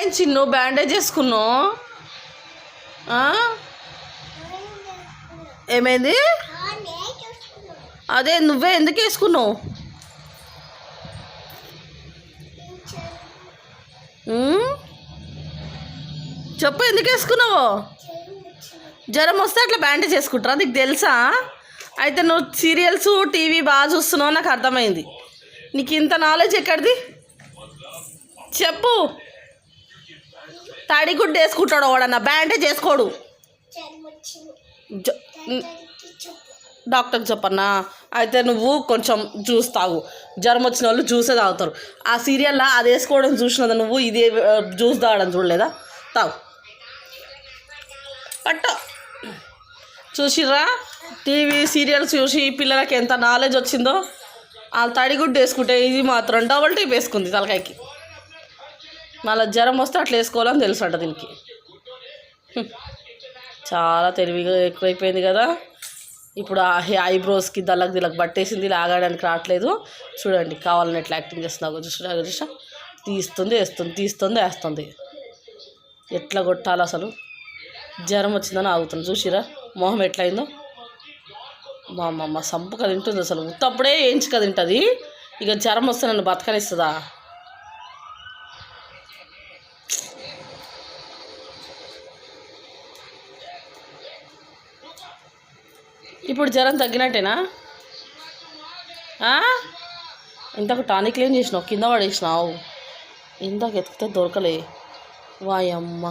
ఏమైంది చిన్ను బ్యాండేజ్ వేసుకున్నావు? ఏమైంది? అదే నువ్వే ఎందుకు వేసుకున్నావు? చెప్పు ఎందుకు వేసుకున్నావు? జ్వరం వస్తే అట్లా బ్యాండేజ్ చేసుకుంటారా? నీకు తెలుసా? అయితే నువ్వు సీరియల్స్ టీవీ బాగా చూస్తున్నావు, నాకు అర్థమైంది. నీకు ఇంత నాలెడ్జ్ ఎక్కడిది చెప్పు. తడిగుడ్డు వేసుకుంటాడు వాడన్నా, బ్యాండేజ్ చేసుకోడు. డాక్టర్కి చెప్పన్నా. అయితే నువ్వు కొంచెం జ్యూస్ తాగు. జ్వరం వచ్చిన వాళ్ళు జ్యూసే తాగుతారు. ఆ సీరియల్లో అది వేసుకోవడం చూసినదా నువ్వు? ఇది జ్యూస్ తాగడం చూడలేదా? తాగు పట్ట. చూసిర్రా టీవీ సీరియల్స్ చూసి పిల్లలకి ఎంత నాలెడ్జ్ వచ్చిందో. వాళ్ళు తడిగుడ్డు వేసుకుంటే ఇది మాత్రం డబల్ టీప్ వేసుకుంది తలకాయకి. మళ్ళీ జ్వరం వస్తే అట్లా వేసుకోవాలని తెలుసు అంట దీనికి. చాలా తెలివిగా ఎక్కువైపోయింది కదా. ఇప్పుడు ఆ ఐబ్రోస్కి దళ్ళకి దిళ్ళకి పట్టేసింది, లాగడానికి రావట్లేదు. చూడండి కావాలని ఎట్లా యాక్టింగ్ చేస్తున్నావు. చూసా తీస్తుంది వేస్తుంది, తీస్తుంది వేస్తుంది. ఎట్లా కొట్టాలి అసలు? జ్వరం వచ్చిందని ఆగుతుంది. చూసిరా మొహం ఎట్లయిందో. మా అమ్మ సంపుగా తింటుంది అసలు. ఉత్తప్పుడే ఏంచుక తింటుంది, ఇక జ్వరం వస్తే నన్ను బతకనిస్తుందా? ఇప్పుడు జ్వరం తగ్గినట్టేనా? ఇంతకు టానిక్లు ఏం చేసినావు? కింద పడేసినావు. ఇందాక ఎత్తుకితే దొరకలే. వాయమ్మ.